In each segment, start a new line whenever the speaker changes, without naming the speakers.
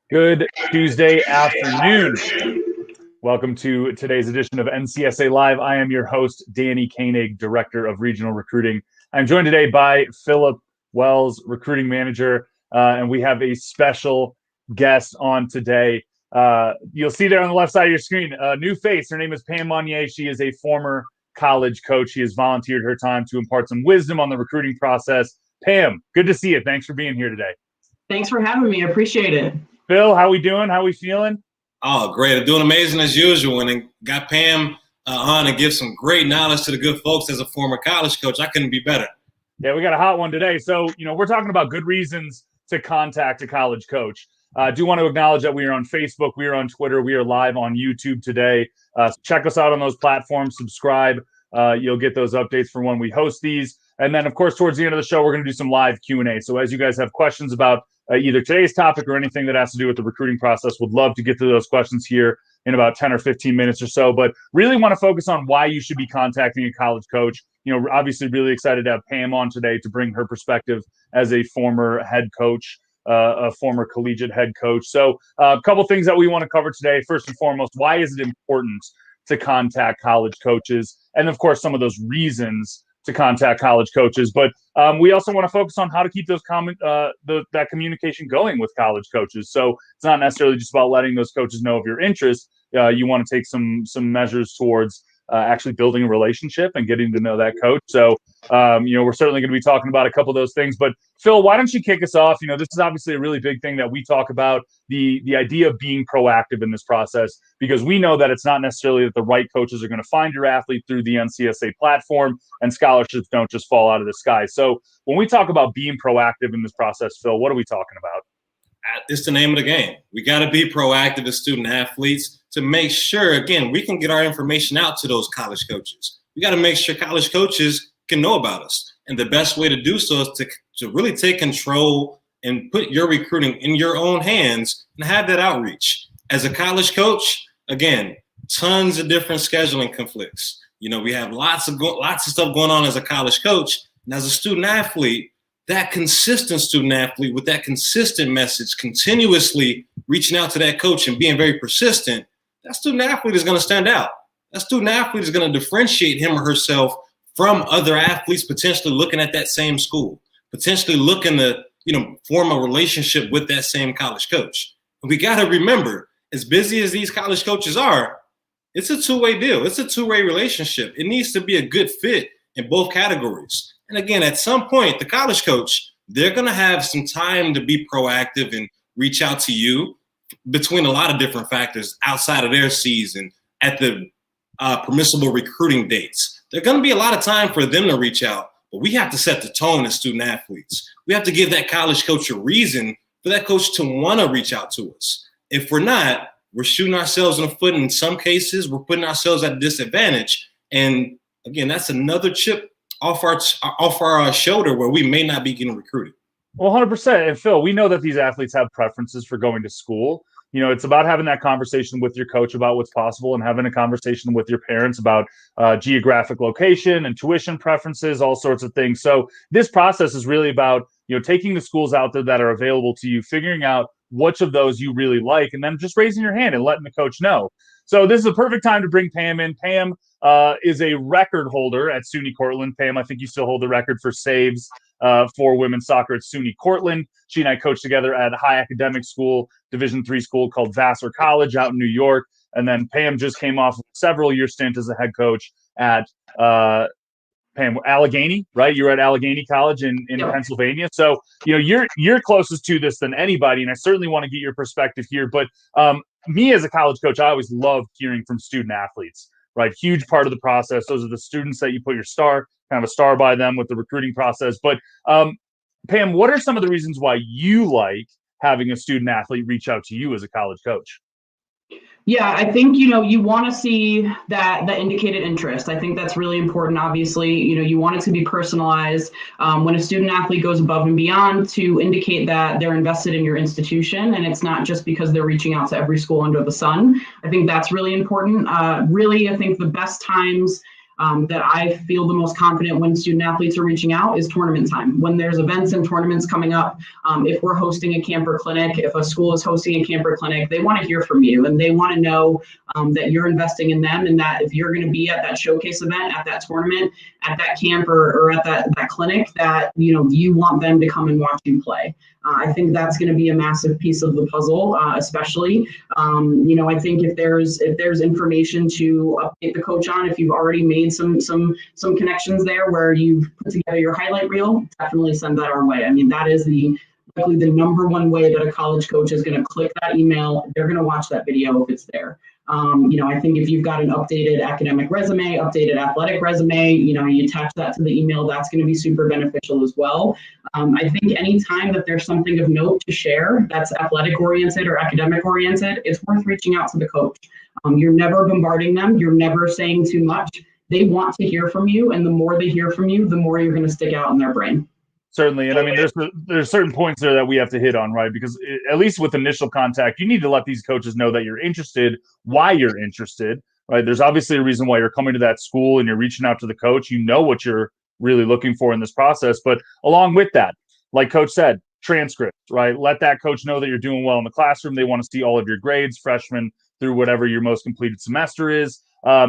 Good Tuesday afternoon. Welcome to today's edition of NCSA Live. I am your host, Danny Koenig, Director of Regional Recruiting. I'm joined today by Philip Wells, Recruiting Manager, and we have a special guest on today. You'll see there on the left side of your screen, a new face. Her name is Pam Monnier. She is a former college coach. She has volunteered her time to impart some wisdom on the recruiting process. Pam, good to see you. Thanks for being here today.
Thanks for having me. I appreciate it.
Phil, how we doing? How we feeling?
Oh, great. I'm doing amazing as usual. And got Pam on to give some great knowledge to the good folks as a former college coach. I couldn't be better.
Yeah, we got a hot one today. So, we're talking about good reasons to contact a college coach. I do want to acknowledge that we are on Facebook, we are on Twitter, we are live on YouTube today. Check us out on those platforms, subscribe. You'll get those updates for when we host these. And then, of course, towards the end of the show, we're going to do some live Q&A. So as you guys have questions about either today's topic or anything that has to do with the recruiting process, would love to get to those questions here in about 10 or 15 minutes or so, but really want to focus on why you should be contacting a college coach. Obviously really excited to have Pam on today to bring her perspective as a former head coach, a former collegiate head coach. So a couple things that we want to cover today. First and foremost, why is it important to contact college coaches? And of course, some of those reasons to contact college coaches, but we also want to focus on how to keep those that communication going with college coaches. So it's not necessarily just about letting those coaches know of your interest. You want to take some measures towards actually building a relationship and getting to know that coach. So we're certainly going to be talking about a couple of those things. But Phil, why don't you kick us off? This is obviously a really big thing that we talk about, the idea of being proactive in this process, because we know that it's not necessarily that the right coaches are going to find your athlete through the NCSA platform, and scholarships don't just fall out of the sky. So when we talk about being proactive in this process, Phil, what are we talking about?
It's the name of the game. We got to be proactive as student athletes to make sure, again, we can get our information out to those college coaches. We got to make sure college coaches can know about us. And the best way to do so is to really take control and put your recruiting in your own hands and have that outreach. As a college coach, again, tons of different scheduling conflicts. We have lots of stuff going on as a college coach. And as a student athlete, that consistent student athlete with that consistent message, continuously reaching out to that coach and being very persistent, that student athlete is going to stand out. That student athlete is going to differentiate him or herself from other athletes potentially looking at that same school, potentially looking to, form a relationship with that same college coach. But we got to remember, as busy as these college coaches are, it's a two-way deal. It's a two-way relationship. It needs to be a good fit in both categories. And again, at some point, the college coach, they're going to have some time to be proactive and reach out to you between a lot of different factors outside of their season at the permissible recruiting dates. There's going to be a lot of time for them to reach out, but we have to set the tone as student athletes. We have to give that college coach a reason for that coach to want to reach out to us. If we're not, we're shooting ourselves in the foot. In some cases, we're putting ourselves at a disadvantage. And again, that's another chip off our shoulder where we may not be getting recruited.
Well, 100%. And Phil, we know that these athletes have preferences for going to school. It's about having that conversation with your coach about what's possible and having a conversation with your parents about geographic location and tuition preferences, all sorts of things. So this process is really about, taking the schools out there that are available to you, figuring out which of those you really like, and then just raising your hand and letting the coach know. So this is a perfect time to bring Pam in. Pam is a record holder at SUNY Cortland. Pam, I think you still hold the record for saves for women's soccer at SUNY Cortland. She and I coached together at a high academic school, Division III school called Vassar College out in New York. And then Pam just came off several year stint as a head coach at Pam, Allegheny, right? You were at Allegheny College in
Yep.
Pennsylvania. So, you're closest to this than anybody, and I certainly want to get your perspective here. But me as a college coach, I always love hearing from student athletes, right? Huge part of the process. Those are the students that you put your star, kind of a star by them with the recruiting process. But Pam, what are some of the reasons why you like having a student athlete reach out to you as a college coach?
Yeah, I think, you want to see that indicated interest. I think that's really important. Obviously, you want it to be personalized. When a student athlete goes above and beyond to indicate that they're invested in your institution, and it's not just because they're reaching out to every school under the sun. I think that's really important. Really, I think the best times that I feel the most confident when student athletes are reaching out is tournament time. When there's events and tournaments coming up, if we're hosting a camper clinic, if a school is hosting a camper clinic, they want to hear from you and they want to know that you're investing in them, and that if you're going to be at that showcase event, at that tournament, at that camp, or at that clinic, that you want them to come and watch you play. I think that's going to be a massive piece of the puzzle, especially. I think if there's information to update the coach on, if you've already made some connections there where you've put together your highlight reel, definitely send that our way. I mean, that is likely the number one way that a college coach is going to click that email. They're going to watch that video if it's there. I think if you've got an updated academic resume, updated athletic resume, you attach that to the email, that's going to be super beneficial as well. I think anytime that there's something of note to share that's athletic oriented or academic oriented, it's worth reaching out to the coach. You're never bombarding them. You're never saying too much. They want to hear from you, and the more they hear from you, the more you're going to stick out in their brain.
Certainly. And I mean, there's certain points there that we have to hit on, right? Because at least with initial contact, you need to let these coaches know that you're interested, why you're interested, right? There's obviously a reason why you're coming to that school and you're reaching out to the coach. You know what you're really looking for in this process. But along with that, like Coach said, transcripts, right? Let that coach know that you're doing well in the classroom. They want to see all of your grades, freshman through whatever your most completed semester is.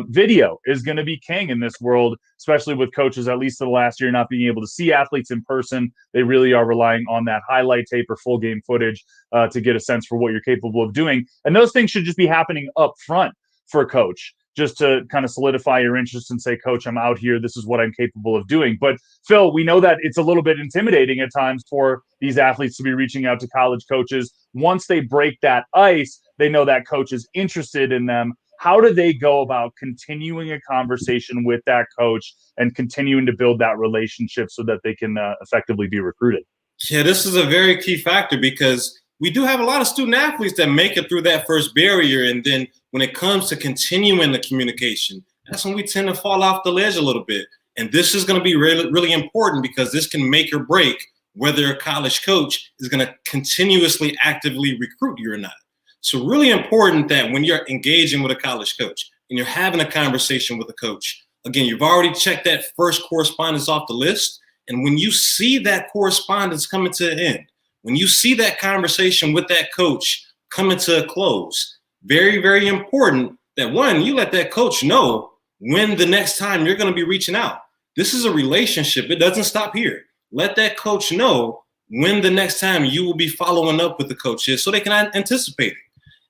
Video is going to be king in this world, especially with coaches, at least for the last year, not being able to see athletes in person. They really are relying on that highlight tape or full game footage to get a sense for what you're capable of doing. And those things should just be happening up front for a coach, just to kind of solidify your interest and say, Coach, I'm out here. This is what I'm capable of doing. But Phil, we know that it's a little bit intimidating at times for these athletes to be reaching out to college coaches. Once they break that ice, they know that coach is interested in them. How do they go about continuing a conversation with that coach and continuing to build that relationship so that they can effectively be recruited?
Yeah, this is a very key factor because we do have a lot of student athletes that make it through that first barrier. And then when it comes to continuing the communication, that's when we tend to fall off the ledge a little bit. And this is going to be really, really important because this can make or break whether a college coach is going to continuously actively recruit you or not. So really important that when you're engaging with a college coach and you're having a conversation with a coach, again, you've already checked that first correspondence off the list. And when you see that correspondence coming to an end, when you see that conversation with that coach coming to a close, very, very important that one, you let that coach know when the next time you're going to be reaching out. This is a relationship. It doesn't stop here. Let that coach know when the next time you will be following up with the coach is so they can anticipate it.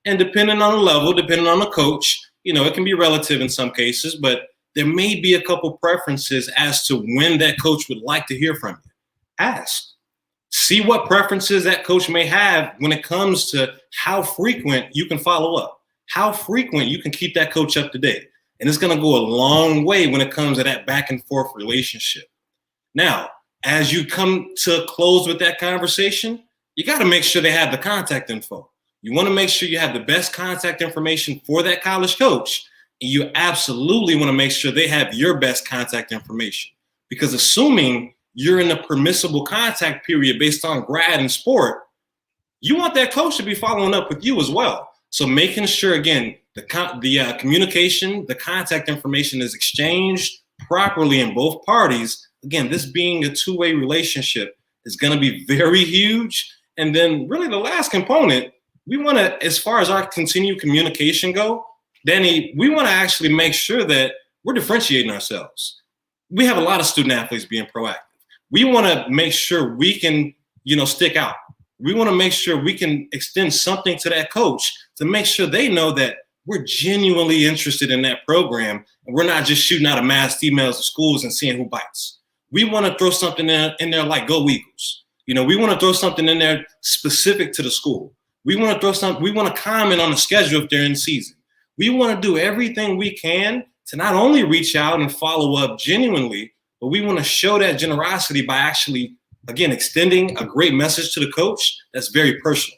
And depending on the level, depending on the coach, it can be relative in some cases, but there may be a couple preferences as to when that coach would like to hear from you. Ask. See what preferences that coach may have when it comes to how frequent you can follow up, how frequent you can keep that coach up to date. And it's going to go a long way when it comes to that back and forth relationship. Now, as you come to a close with that conversation, you got to make sure they have the contact info. You want to make sure you have the best contact information for that college coach. And you absolutely want to make sure they have your best contact information. Because assuming you're in a permissible contact period based on grad and sport, you want that coach to be following up with you as well. So making sure, again, the communication, the contact information is exchanged properly in both parties. Again, this being a two-way relationship is going to be very huge. And then really the last component, we want to, as far as our continued communication go, Danny, we want to actually make sure that we're differentiating ourselves. We have a lot of student athletes being proactive. We want to make sure we can, stick out. We want to make sure we can extend something to that coach to make sure they know that we're genuinely interested in that program. And we're not just shooting out a mass emails to schools and seeing who bites. We want to throw something in there like Go Eagles. We want to throw something in there specific to the school. We want to throw something. We want to comment on the schedule if they're in season. We want to do everything we can to not only reach out and follow up genuinely, but we want to show that generosity by actually, again, extending a great message to the coach that's very personal.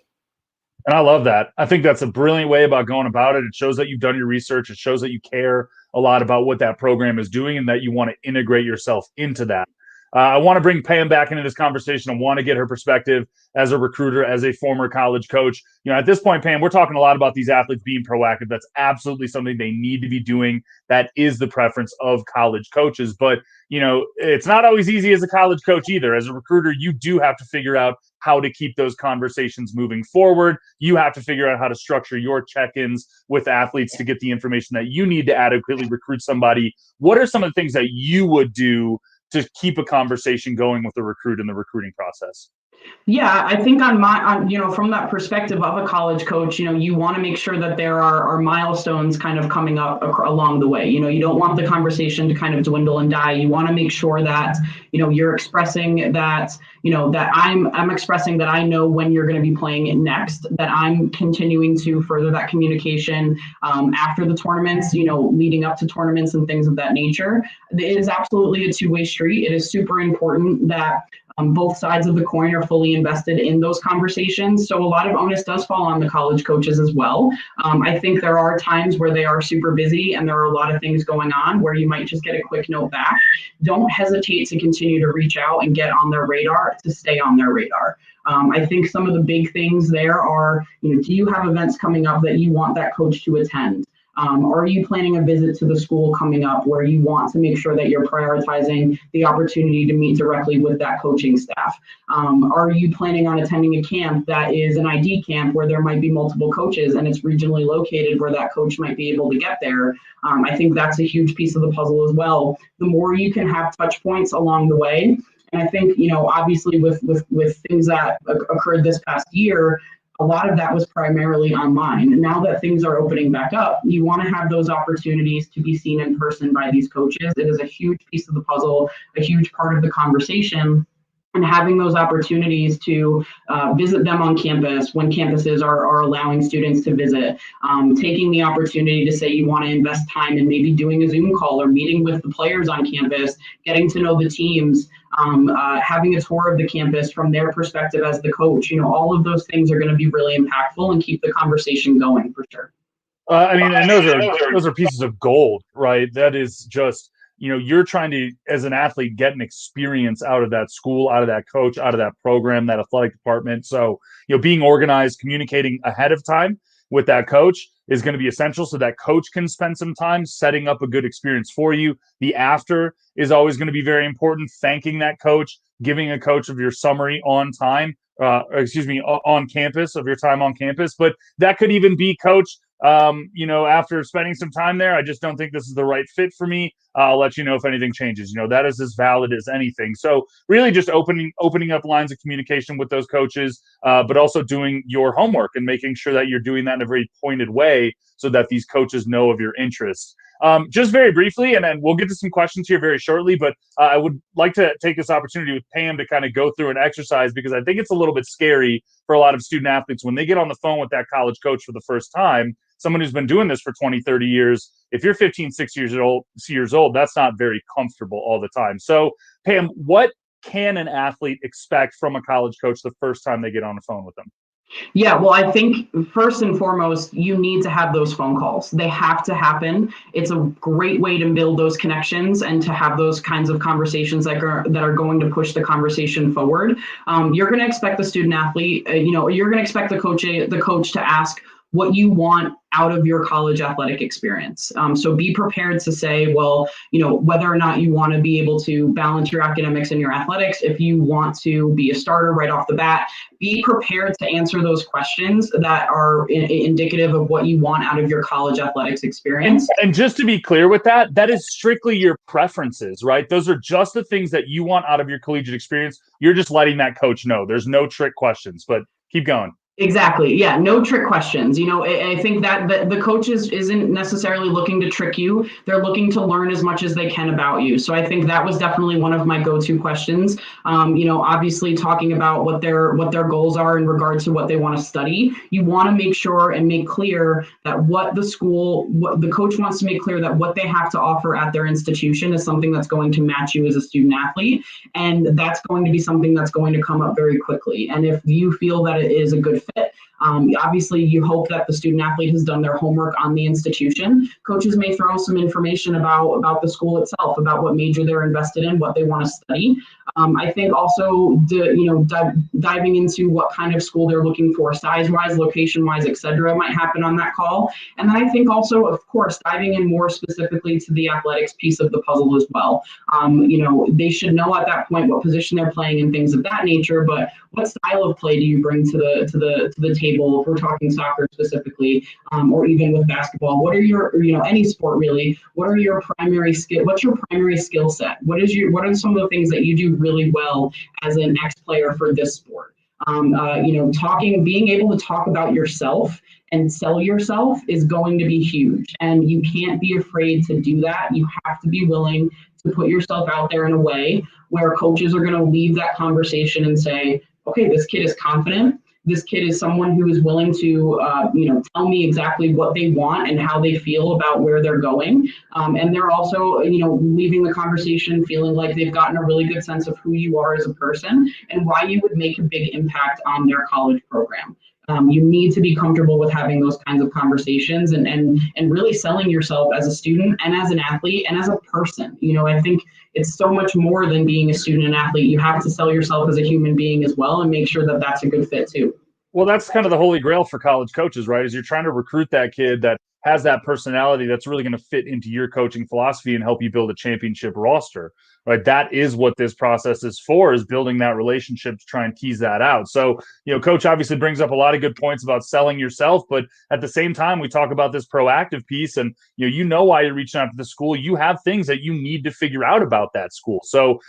And I love that. I think that's a brilliant way about going about it. It shows that you've done your research. It shows that you care a lot about what that program is doing and that you want to integrate yourself into that. I want to bring Pam back into this conversation. I want to get her perspective as a recruiter, as a former college coach. At this point, Pam, we're talking a lot about these athletes being proactive. That's absolutely something they need to be doing. That is the preference of college coaches. But, it's not always easy as a college coach either. As a recruiter, you do have to figure out how to keep those conversations moving forward. You have to figure out how to structure your check-ins with athletes to get the information that you need to adequately recruit somebody. What are some of the things that you would do to keep a conversation going with the recruit in the recruiting process?
Yeah, I think from that perspective of a college coach, you want to make sure that there are milestones kind of coming up along the way. You don't want the conversation to kind of dwindle and die. You want to make sure that, you're expressing that, that I'm expressing that I know when you're going to be playing it next, that I'm continuing to further that communication after the tournaments, leading up to tournaments and things of that nature. It is absolutely a two-way street. It is super important that both sides of the coin are fully invested in those conversations. So a lot of onus does fall on the college coaches as well. I think there are times where they are super busy and there are a lot of things going on where you might just get a quick note back. Don't hesitate to continue to reach out and get on their radar, to stay on their radar. I think some of the big things there are, do you have events coming up that you want that coach to attend? Are you planning a visit to the school coming up where you want to make sure that you're prioritizing the opportunity to meet directly with that coaching staff? Are you planning on attending a camp that is an ID camp where there might be multiple coaches and it's regionally located where that coach might be able to get there? I think that's a huge piece of the puzzle as well. The more you can have touch points along the way, and I think, obviously with things that occurred this past year, a lot of that was primarily online. And now that things are opening back up, you want to have those opportunities to be seen in person by these coaches. It is a huge piece of the puzzle, a huge part of the conversation. And having those opportunities to visit them on campus when campuses are allowing students to visit, taking the opportunity to say you want to invest time in maybe doing a Zoom call or meeting with the players on campus, getting to know the teams, having a tour of the campus from their perspective as the coach. All of those things are going to be really impactful and keep the conversation going for sure.
And those are pieces of gold, right? That is just, you're trying to, as an athlete, get an experience out of that school, out of that coach, out of that program, that athletic department. So, being organized, communicating ahead of time with that coach is going to be essential so that coach can spend some time setting up a good experience for you. The after is always going to be very important. Thanking that coach, giving a coach of your summary on time, on campus, of your time on campus. But that could even be, coach, after spending some time there, I just don't think this is the right fit for me. I'll let you know if anything changes. That is as valid as anything. So really just opening up lines of communication with those coaches, but also doing your homework and making sure that you're doing that in a very pointed way so that these coaches know of your interests. Just very briefly, and then we'll get to some questions here very shortly, but I would like to take this opportunity with Pam to kind of go through an exercise, because I think it's a little bit scary for a lot of student athletes when they get on the phone with that college coach for the first time. Someone who's been doing this for 20, 30 years, if you're 15, 16 years old, that's not very comfortable all the time. So, Pam, what can an athlete expect from a college coach the first time they get on the phone with them?
Yeah, well, I think first and foremost, you need to have those phone calls. They have to happen. It's a great way to build those connections and to have those kinds of conversations that are going to push the conversation forward. You're going to expect the student athlete, you're going to expect the coach to ask what you want out of your college athletic experience. So be prepared to say, well, whether or not you want to be able to balance your academics and your athletics, if you want to be a starter right off the bat, be prepared to answer those questions that are indicative of what you want out of your college athletics experience.
And just to be clear with that, that is strictly your preferences, right? Those are just the things that you want out of your collegiate experience. You're just letting that coach know. There's no trick questions, but keep going.
Exactly. Yeah. No trick questions. I think that the coach isn't necessarily looking to trick you. They're looking to learn as much as they can about you. So I think that was definitely one of my go-to questions. Obviously talking about what their goals are in regards to what they want to study. You want to make sure and make clear that what the coach wants to make clear that what they have to offer at their institution is something that's going to match you as a student athlete. And that's going to be something that's going to come up very quickly. And if you feel that it is a good fit fit. Obviously, you hope that the student athlete has done their homework on the institution. Coaches may throw some information about the school itself, about what major they're invested in, what they want to study. I think also diving into what kind of school they're looking for, size-wise, location-wise, et cetera, might happen on that call. And then I think also, of course, diving in more specifically to the athletics piece of the puzzle as well. They should know at that point what position they're playing and things of that nature, but what style of play do you bring to the table if we're talking soccer specifically, or even with basketball? What are your, any sport really, what are your primary skill, what's your primary skill set? What are some of the things that you do really well as an ex-player for this sport? Being able to talk about yourself and sell yourself is going to be huge. And you can't be afraid to do that. You have to be willing to put yourself out there in a way where coaches are going to leave that conversation and say, okay, this kid is confident. This kid is someone who is willing to, tell me exactly what they want and how they feel about where they're going. And they're also, leaving the conversation feeling like they've gotten a really good sense of who you are as a person and why you would make a big impact on their college program. You need to be comfortable with having those kinds of conversations and really selling yourself as a student and as an athlete and as a person. I think it's so much more than being a student and athlete. You have to sell yourself as a human being as well and make sure that that's a good fit too.
Well, that's kind of the holy grail for college coaches, right? Is you're trying to recruit that kid that has that personality that's really going to fit into your coaching philosophy and help you build a championship roster, right? That is what this process is for, is building that relationship to try and tease that out. So, coach obviously brings up a lot of good points about selling yourself, but at the same time, we talk about this proactive piece and, why you're reaching out to the school. You have things that you need to figure out about that school. So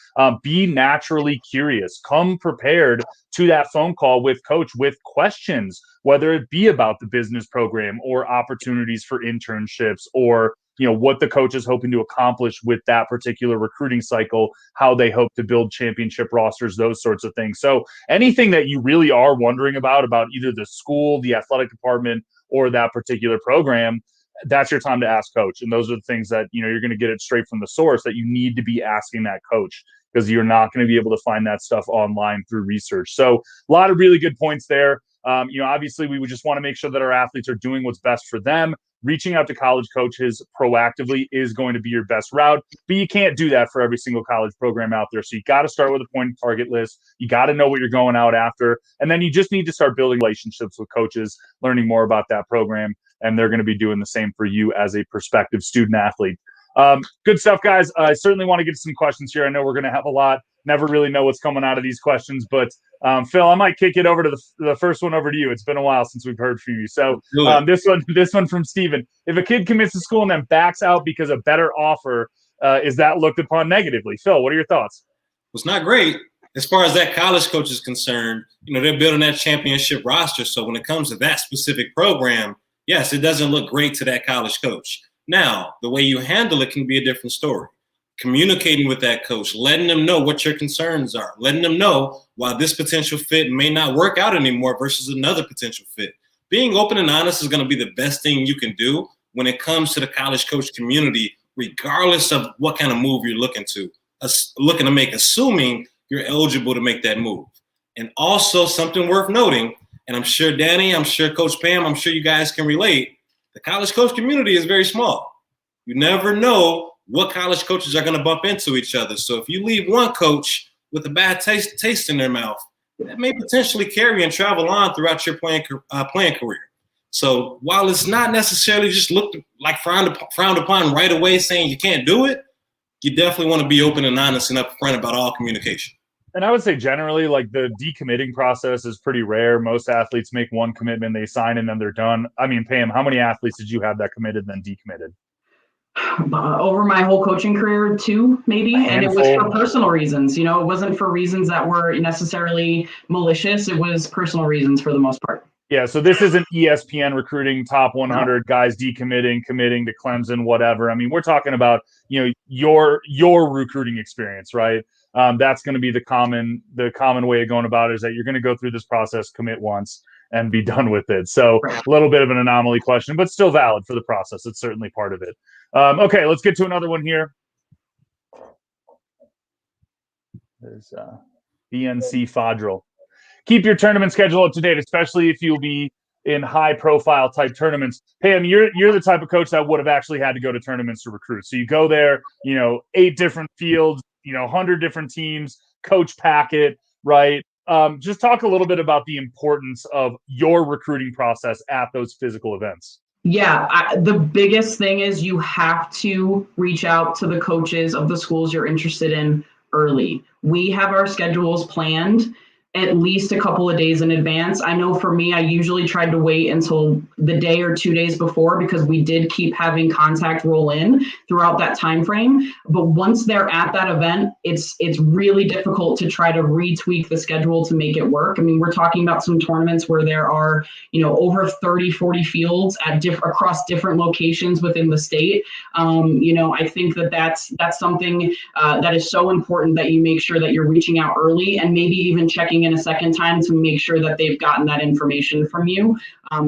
be naturally curious, come prepared to that phone call with coach with questions, whether it be about the business program or opportunities for internships or what the coach is hoping to accomplish with that particular recruiting cycle, how they hope to build championship rosters, those sorts of things. So anything that you really are wondering about either the school, the athletic department, or that particular program, that's your time to ask coach. And those are the things that you're going to get it straight from the source that you need to be asking that coach, because you're not going to be able to find that stuff online through research. So a lot of really good points there. Obviously, we would just want to make sure that our athletes are doing what's best for them. Reaching out to college coaches proactively is going to be your best route, but you can't do that for every single college program out there. So you got to start with a point target list. You got to know what you're going out after. And then you just need to start building relationships with coaches, learning more about that program. And they're going to be doing the same for you as a prospective student athlete. Good stuff, guys. I certainly want to get some questions here. I know we're going to have a lot. Never really know what's coming out of these questions, but Phil, I might kick it over to the first one over to you. It's been a while since we've heard from you. So this one from Steven. If a kid commits to school and then backs out because of better offer, is that looked upon negatively? Phil, what are your thoughts?
It's not great. As far as that college coach is concerned, they're building that championship roster. So when it comes to that specific program, yes, it doesn't look great to that college coach. Now, the way you handle it can be a different story. Communicating with that coach, letting them know what your concerns are, letting them know why this potential fit may not work out anymore versus another potential fit. Being open and honest is going to be the best thing you can do when it comes to the college coach community, regardless of what kind of move you're looking to make, assuming you're eligible to make that move. And also something worth noting, and I'm sure Danny, I'm sure Coach Pam, I'm sure you guys can relate, the college coach community is very small. You never know what college coaches are going to bump into each other. So if you leave one coach with a bad taste in their mouth, that may potentially carry and travel on throughout your playing career. So while it's not necessarily just looked like frowned upon right away saying you can't do it, you definitely want to be open and honest and upfront about all communication.
And I would say generally, like, the decommitting process is pretty rare. Most athletes make one commitment, they sign, and then they're done. I mean, Pam, how many athletes did you have that committed and then decommitted?
Over my whole coaching career, 2 maybe, and it was for personal reasons. It wasn't for reasons that were necessarily malicious. It was personal reasons for the most part.
Yeah, so this isn't ESPN recruiting top 100 guys decommitting, committing to Clemson, whatever. I mean, we're talking about your recruiting experience, right? That's going to be the common way of going about it, is that you're going to go through this process, commit once, and be done with it. So a little bit of an anomaly question, but still valid for the process. It's certainly part of it. Okay, let's get to another one here. There's BNC Fadril. keep your tournament schedule up to date, especially if you'll be in high profile type tournaments. Pam, you're the type of coach that would have actually had to go to tournaments to recruit. So you go there, 8 different fields, 100 different teams, coach packet, right? Just talk a little bit about the importance of your recruiting process at those physical events.
Yeah, the biggest thing is you have to reach out to the coaches of the schools you're interested in early. We have our schedules planned at least a couple of days in advance. I know for me, I usually tried to wait until the day or 2 days before because we did keep having contact roll in throughout that time frame. But once they're at that event, it's really difficult to try to retweak the schedule to make it work. I mean, we're talking about some tournaments where there are, over 30, 40 fields at across different locations within the state. I think that's something that is so important that you make sure that you're reaching out early and maybe even checking in a second time to make sure that they've gotten that information from you.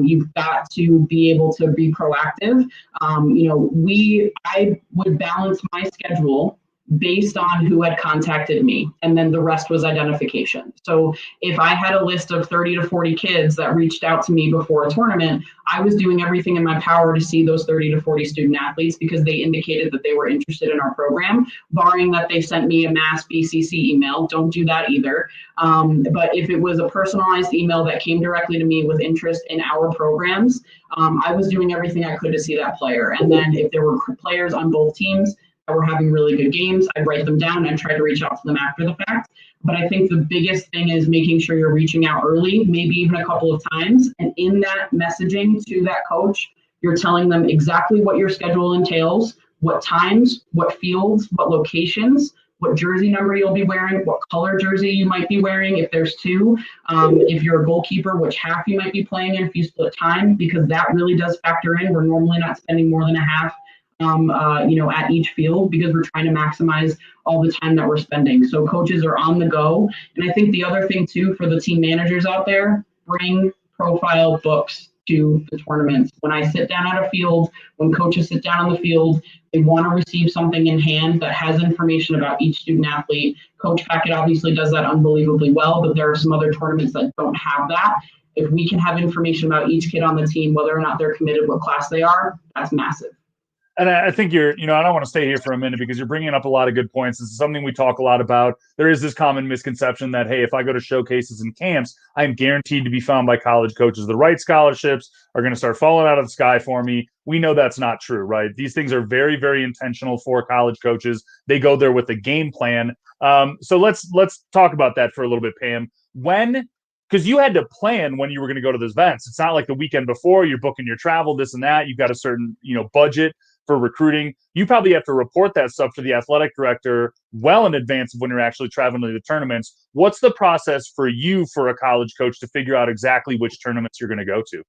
You've got to be able to be proactive. I would balance my schedule based on who had contacted me, and then the rest was identification. So if I had a list of 30 to 40 kids that reached out to me before a tournament, I was doing everything in my power to see those 30 to 40 student athletes because they indicated that they were interested in our program, barring that they sent me a mass BCC email. Don't do that either. But if it was a personalized email that came directly to me with interest in our programs, I was doing everything I could to see that player. And then if there were players on both teams that were having really good games, I'd write them down and try to reach out to them after the fact. But I think the biggest thing is making sure you're reaching out early, maybe even a couple of times. And in that messaging to that coach, you're telling them exactly what your schedule entails, what times, what fields, what locations, what jersey number you'll be wearing, what color jersey you might be wearing if there's 2, if you're a goalkeeper, which half you might be playing in if you split time, because that really does factor in. We're normally not spending more than a half at each field because we're trying to maximize all the time that we're spending. So coaches are on the go. And I think the other thing too, for the team managers out there, bring profile books to the tournaments. When I sit down at a field, when coaches sit down on the field, they want to receive something in hand that has information about each student athlete. Coach Packett obviously does that unbelievably well, but there are some other tournaments that don't have that. If we can have information about each kid on the team, whether or not they're committed, what class they are, that's massive.
And I think I don't want to stay here for a minute because you're bringing up a lot of good points. This is something we talk a lot about. There is this common misconception that, hey, if I go to showcases and camps, I'm guaranteed to be found by college coaches. The right scholarships are going to start falling out of the sky for me. We know that's not true, right? These things are very, very intentional for college coaches. They go there with a game plan. So let's talk about that for a little bit, Pam. Because you had to plan when you were going to go to those events. It's not like the weekend before you're booking your travel, this and that. You've got a certain, budget for recruiting. You probably have to report that stuff to the athletic director well in advance of when you're actually traveling to the tournaments. What's the process for you for a college coach to figure out exactly which tournaments you're going to go to?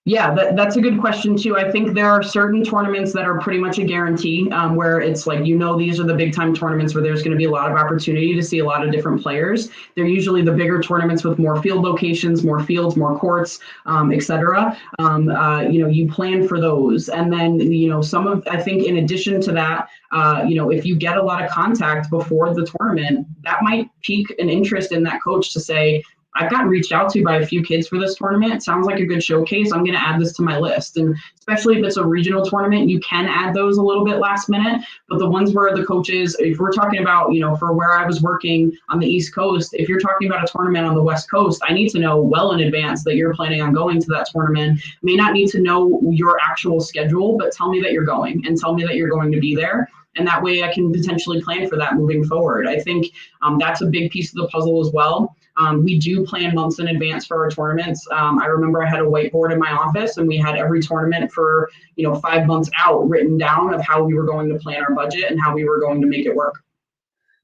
Yeah, that's a good question too. I think there are certain tournaments that are pretty much a guarantee, where it's like, these are the big time tournaments where there's going to be a lot of opportunity to see a lot of different players. They're usually the bigger tournaments with more field locations, more fields, more courts, et cetera. You plan for those. And then, I think in addition to that, if you get a lot of contact before the tournament, that might pique an interest in that coach to say, I've gotten reached out to by a few kids for this tournament. It sounds like a good showcase. I'm going to add this to my list. And especially if it's a regional tournament, you can add those a little bit last minute. But the ones where the coaches, if we're talking about, for where I was working on the East Coast, if you're talking about a tournament on the West Coast, I need to know well in advance that you're planning on going to that tournament. I may not need to know your actual schedule, but tell me that you're going and tell me that you're going to be there. And that way I can potentially plan for that moving forward. I think that's a big piece of the puzzle as well. We do plan months in advance for our tournaments. I remember I had a whiteboard in my office and we had every tournament for 5 months out written down of how we were going to plan our budget and how we were going to make it work.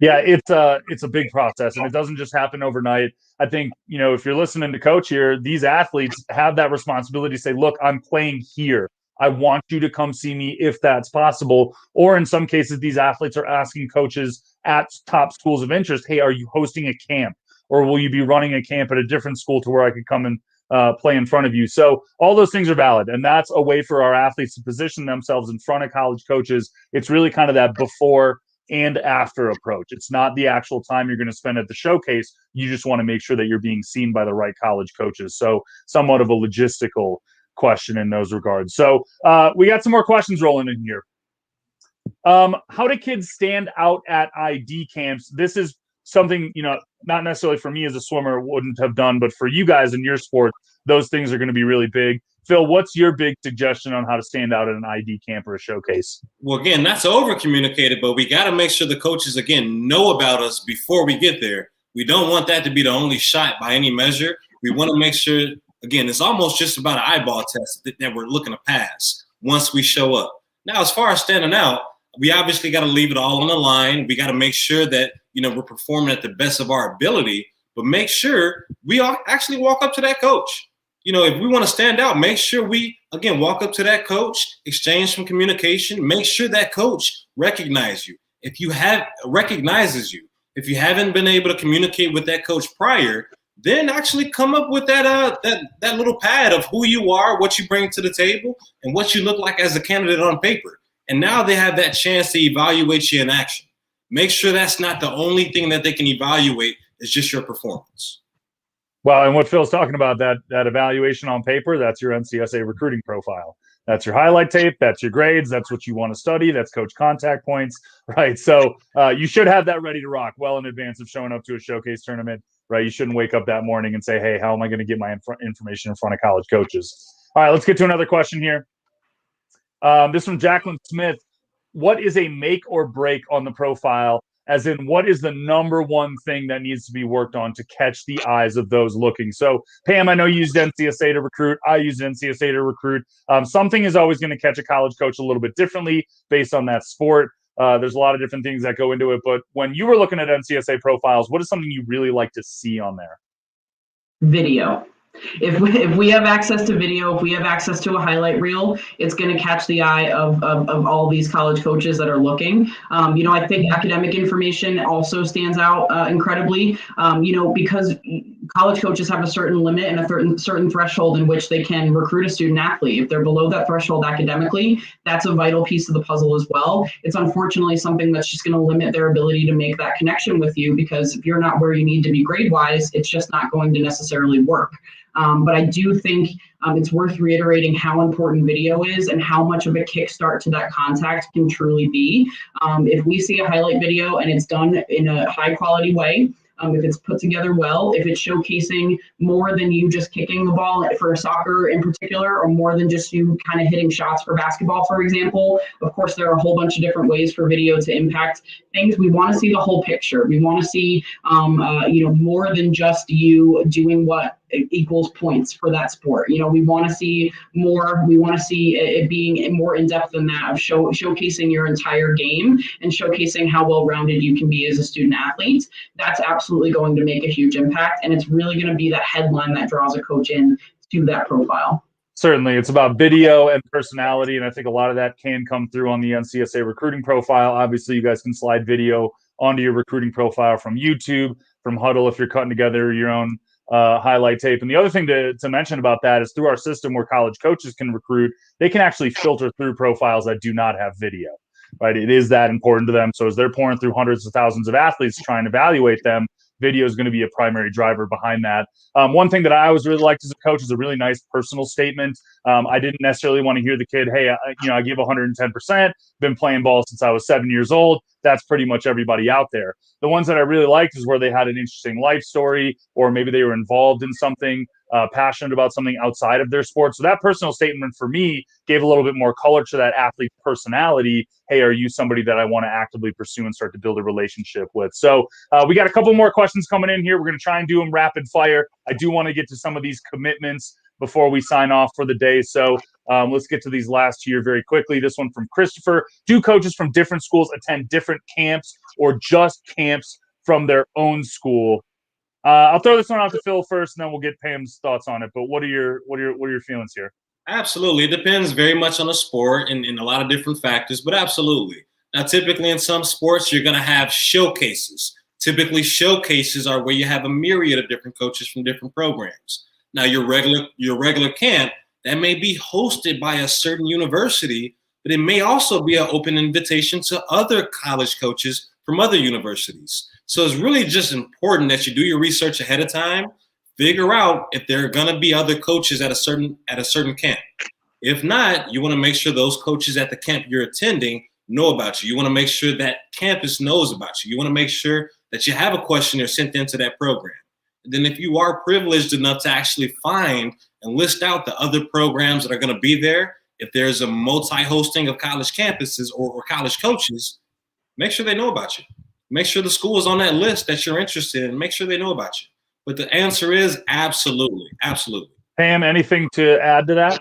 Yeah, it's a big process and it doesn't just happen overnight. I think, if you're listening to Coach here, these athletes have that responsibility to say, look, I'm playing here. I want you to come see me if that's possible. Or in some cases, these athletes are asking coaches at top schools of interest, hey, are you hosting a camp? Or will you be running a camp at a different school to where I could come and play in front of you? So all those things are valid. And that's a way for our athletes to position themselves in front of college coaches. It's really kind of that before and after approach. It's not the actual time you're going to spend at the showcase. You just want to make sure that you're being seen by the right college coaches. So somewhat of a logistical question in those regards. So we got some more questions rolling in here. How do kids stand out at ID camps? This is something, not necessarily for me as a swimmer wouldn't have done, but for you guys in your sport, those things are going to be really big. Phil, what's your big suggestion on how to stand out at an ID camp or a showcase?
Well, again, not to over-communicate it, but we got to make sure the coaches, again, know about us before we get there. We don't want that to be the only shot by any measure. We want to make sure, again, it's almost just about an eyeball test that we're looking to pass once we show up. Now, as far as standing out, we obviously got to leave it all on the line. We got to make sure that, we're performing at the best of our ability, but make sure we actually walk up to that coach. If we want to stand out, make sure we, again, walk up to that coach, exchange some communication, make sure that coach recognizes you. If you haven't been able to communicate with that coach prior, then actually come up with that little pad of who you are, what you bring to the table, and what you look like as a candidate on paper. And now they have that chance to evaluate you in action. Make sure that's not the only thing that they can evaluate is just your performance.
Well, and what Phil's talking about, that evaluation on paper, that's your NCSA recruiting profile. That's your highlight tape. That's your grades. That's what you want to study. That's coach contact points, right? So you should have that ready to rock well in advance of showing up to a showcase tournament, right? You shouldn't wake up that morning and say, hey, how am I going to get my information in front of college coaches? All right, let's get to another question here. This from Jacqueline Smith. What is a make or break on the profile? As in, what is the number one thing that needs to be worked on to catch the eyes of those looking? So, Pam, I know you used NCSA to recruit. I used NCSA to recruit. Something is always going to catch a college coach a little bit differently based on that sport. There's a lot of different things that go into it. But when you were looking at NCSA profiles, what is something you really like to see on there?
Video. If we have access to video, if we have access to a highlight reel, it's going to catch the eye of all these college coaches that are looking. I think academic information also stands out incredibly, because college coaches have a certain limit and a certain threshold in which they can recruit a student athlete. If they're below that threshold academically, that's a vital piece of the puzzle as well. It's unfortunately something that's just going to limit their ability to make that connection with you, because if you're not where you need to be grade-wise, it's just not going to necessarily work. But I do think it's worth reiterating how important video is and how much of a kickstart to that contact can truly be. If we see a highlight video and it's done in a high quality way, if it's put together well, if it's showcasing more than you just kicking the ball for soccer in particular, or more than just you kind of hitting shots for basketball, for example. Of course, there are a whole bunch of different ways for video to impact things. We want to see the whole picture. We want to see, more than just you doing what equals points for that sport. We want to see more. We want to see it being more in depth than that, of showcasing your entire game and showcasing how well-rounded you can be as a student athlete. That's absolutely going to make a huge impact, and it's really going to be that headline that draws a coach in to that profile.
Certainly, it's about video and personality, and I think a lot of that can come through on the NCSA recruiting profile. Obviously, you guys can slide video onto your recruiting profile from YouTube, from Huddle if you're cutting together your own highlight tape. And the other thing to mention about that is through our system where college coaches can recruit, they can actually filter through profiles that do not have video, right? It is that important to them. So as they're pouring through hundreds of thousands of athletes trying to evaluate them, video is going to be a primary driver behind that. One thing that I always really liked as a coach is a really nice personal statement. I didn't necessarily want to hear the kid, hey, I give 110%, been playing ball since I was 7 years old. That's pretty much everybody out there. The ones that I really liked is where they had an interesting life story, or maybe they were involved in something, passionate about something outside of their sport. So that personal statement for me gave a little bit more color to that athlete's personality. Hey, are you somebody that I want to actively pursue and start to build a relationship with? So we got a couple more questions coming in here. We're going to try and do them rapid fire. I do want to get to some of these commitments before we sign off for the day. So let's get to these last here very quickly. This one from Christopher. Do coaches from different schools attend different camps or just camps from their own school? I'll throw this one out to Phil first, and then we'll get Pam's thoughts on it. But what are your feelings here?
Absolutely. It depends very much on the sport and a lot of different factors, but absolutely. Now, typically in some sports, you're going to have showcases. Typically, showcases are where you have a myriad of different coaches from different programs. Now, your regular camp, that may be hosted by a certain university, but it may also be an open invitation to other college coaches from other universities. So it's really just important that you do your research ahead of time, figure out if there are going to be other coaches at a certain camp. If not, you want to make sure those coaches at the camp you're attending know about you. You want to make sure that campus knows about you. You want to make sure that you have a questionnaire sent into that program. And then if you are privileged enough to actually find and list out the other programs that are going to be there, if there's a multi-hosting of college campuses or college coaches, make sure they know about you. Make sure the school is on that list that you're interested in. Make sure they know about you. But the answer is absolutely, absolutely.
Pam, anything to add to that?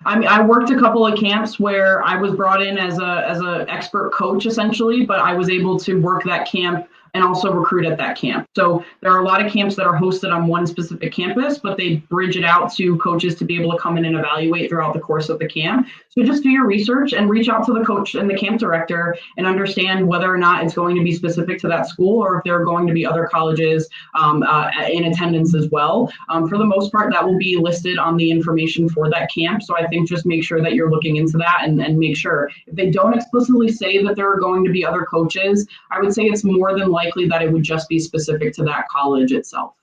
I mean, I worked a couple of camps where I was brought in as a expert coach essentially, but I was able to work that camp and also recruit at that camp. So there are a lot of camps that are hosted on one specific campus, but they bridge it out to coaches to be able to come in and evaluate throughout the course of the camp. So just do your research and reach out to the coach and the camp director and understand whether or not it's going to be specific to that school or if there are going to be other colleges in attendance as well. For the most part, that will be listed on the information for that camp. So I think just make sure that you're looking into that and make sure if they don't explicitly say that there are going to be other coaches, I would say it's more than likely that it would just be specific to that college itself.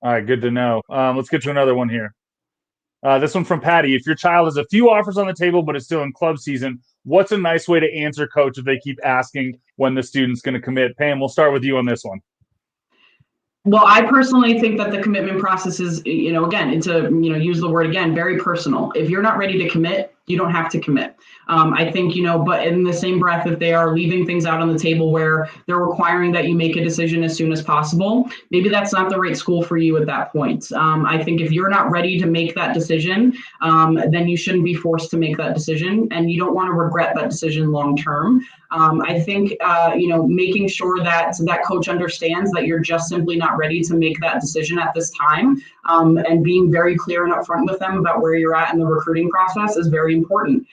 All right, good to know. Let's get to another one here. This one from Patty. If your child has a few offers on the table but is still in club season, what's a nice way to answer coach if they keep asking when the student's going to commit? Pam, we'll start with you on this one.
Well, I personally think that the commitment process is, again, it's use the word again, very personal. If you're not ready to commit, you don't have to commit. I think, but in the same breath, if they are leaving things out on the table where they're requiring that you make a decision as soon as possible, maybe that's not the right school for you at that point. I think if you're not ready to make that decision, then you shouldn't be forced to make that decision, and you don't want to regret that decision long term. I think, making sure that coach understands that you're just simply not ready to make that decision at this time, and being very clear and upfront with them about where you're at in the recruiting process is very important.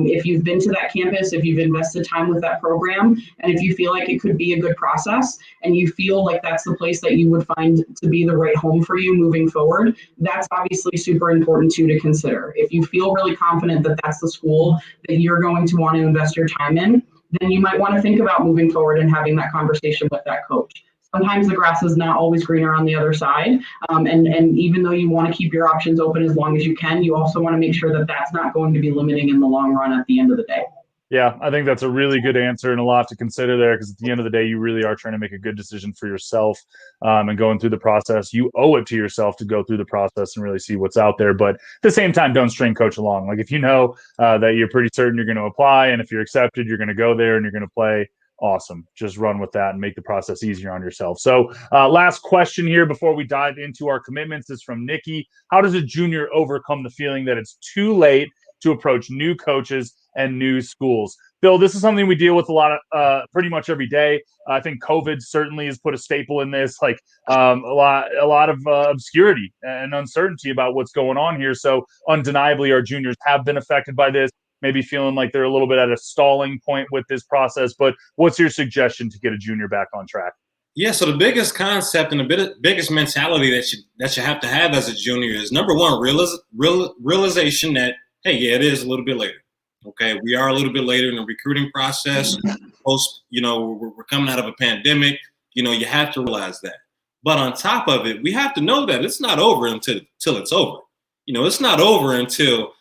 If you've been to that campus, if you've invested time with that program, and if you feel like it could be a good process, and you feel like that's the place that you would find to be the right home for you moving forward, that's obviously super important too to consider. If you feel really confident that that's the school that you're going to want to invest your time in, then you might want to think about moving forward and having that conversation with that coach. Sometimes the grass is not always greener on the other side. And even though you want to keep your options open as long as you can, you also want to make sure that that's not going to be limiting in the long run at the end of the day.
Yeah, I think that's a really good answer and a lot to consider there, because at the end of the day, you really are trying to make a good decision for yourself, and going through the process. You owe it to yourself to go through the process and really see what's out there. But at the same time, don't string coach along. Like if you know that you're pretty certain you're going to apply, and if you're accepted, you're going to go there and you're going to play. Awesome. Just run with that and make the process easier on yourself. So last question here before we dive into our commitments is from Nikki. How does a junior overcome the feeling that it's too late to approach new coaches and new schools? Bill, this is something we deal with a lot of pretty much every day. I think COVID certainly has put a staple in this, like a lot of obscurity and uncertainty about what's going on here. So undeniably, our juniors have been affected by this. Maybe feeling like they're a little bit at a stalling point with this process. But what's your suggestion to get a junior back on track?
Yeah, so the biggest concept and the biggest mentality that you have to have as a junior is, number one, realization that, hey, yeah, it is a little bit later. Okay, we are a little bit later in the recruiting process. We're coming out of a pandemic. You have to realize that. But on top of it, we have to know that it's not over until it's over. It's not over until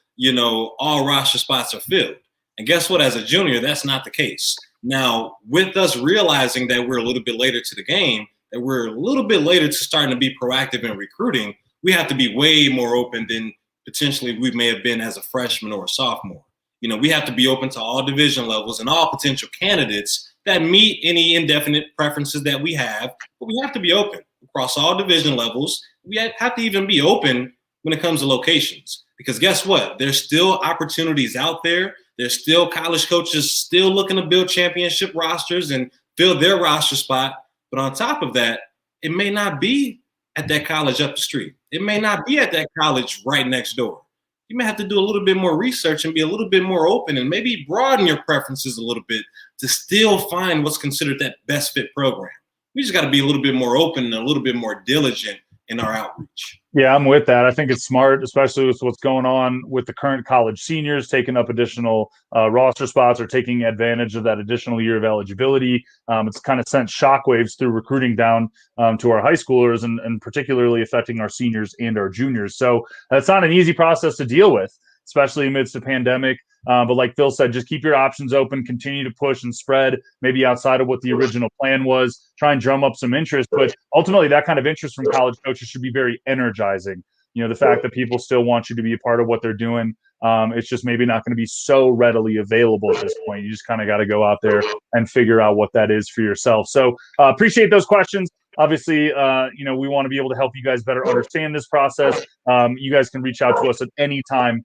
all roster spots are filled. And guess what? As a junior, that's not the case. Now, with us realizing that we're a little bit later to the game, that we're a little bit later to starting to be proactive in recruiting, we have to be way more open than potentially we may have been as a freshman or a sophomore. We have to be open to all division levels and all potential candidates that meet any indefinite preferences that we have. But we have to be open across all division levels. We have to even be open when it comes to locations. Because guess what? There's still opportunities out there. There's still college coaches still looking to build championship rosters and fill their roster spot. But on top of that, it may not be at that college up the street. It may not be at that college right next door. You may have to do a little bit more research and be a little bit more open and maybe broaden your preferences a little bit to still find what's considered that best fit program. We just got to be a little bit more open and a little bit more diligent in our outreach.
Yeah, I'm with that. I think it's smart, especially with what's going on with the current college seniors taking up additional roster spots or taking advantage of that additional year of eligibility. It's kind of sent shockwaves through recruiting down to our high schoolers and particularly affecting our seniors and our juniors. So that's not an easy process to deal with, especially amidst a pandemic. But like Phil said, just keep your options open, continue to push and spread, maybe outside of what the original plan was, try and drum up some interest. But ultimately, that kind of interest from college coaches should be very energizing. The fact that people still want you to be a part of what they're doing, it's just maybe not going to be so readily available at this point. You just kind of got to go out there and figure out what that is for yourself. So appreciate those questions. Obviously, we want to be able to help you guys better understand this process. You guys can reach out to us at any time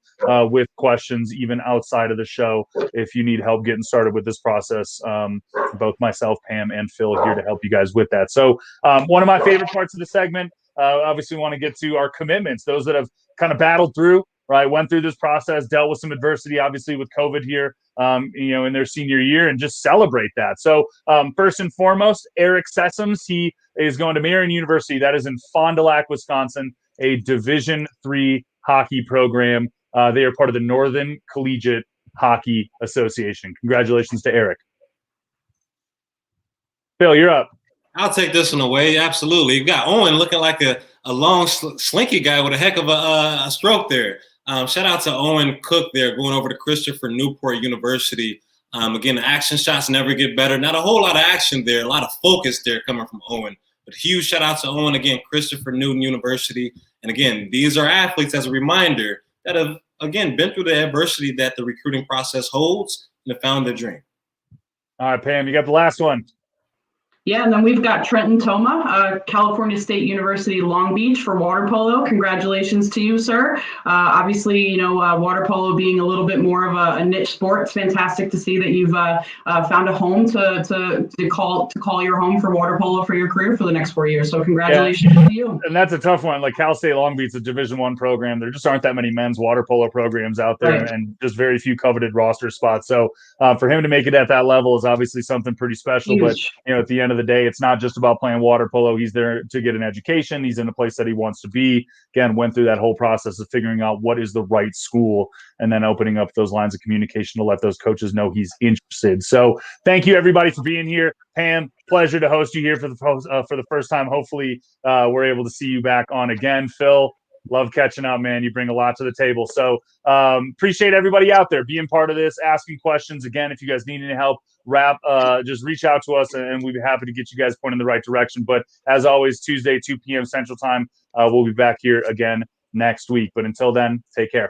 with questions, even outside of the show, if you need help getting started with this process. Both myself, Pam, and Phil here to help you guys with that. So one of my favorite parts of the segment, obviously want to get to our commitments, those that have kind of battled through, right, went through this process, dealt with some adversity, obviously with COVID here, in their senior year, and just celebrate that. So first and foremost, Eric Sessoms, he is going to Marion University. That is in Fond du Lac, Wisconsin, a Division III hockey program. They are part of the Northern Collegiate Hockey Association. Congratulations to Eric. Phil, you're up.
I'll take this one away. Absolutely. You've got Owen looking like a long, slinky guy with a heck of a stroke there. Shout out to Owen Cook there, going over to Christopher Newport University. Again, the action shots never get better. Not a whole lot of action there, a lot of focus there coming from Owen. But huge shout out to Owen, again, Christopher Newton University. And again, these are athletes, as a reminder, that have, again, been through the adversity that the recruiting process holds and have found their dream.
All right, Pam, you got the last one.
Yeah, and then we've got Trenton Toma, California State University, Long Beach for water polo. Congratulations to you, sir. Obviously, water polo being a little bit more of a niche sport. It's fantastic to see that you've found a home to call your home for water polo for your career for the next 4 years. So congratulations to you.
And that's a tough one. Like Cal State Long Beach is a Division I program. There just aren't that many men's water polo programs out there, right, and just very few coveted roster spots. So for him to make it at that level is obviously something pretty special. Huge. But at the end of the day, it's not just about playing water polo. He's there to get an education. He's in a place that he wants to be. Again, went through that whole process of figuring out what is the right school and then opening up those lines of communication to let those coaches know he's interested. So thank you, everybody, for being here. Pam, pleasure to host you here for the first time. Hopefully we're able to see you back on again. Phil, love catching up, man. You bring a lot to the table. So appreciate everybody out there being part of this, asking questions. Again, if you guys need any help, just reach out to us, and we'd be happy to get you guys pointed in the right direction. But as always, Tuesday, 2 p.m. Central Time, we'll be back here again next week. But until then, take care.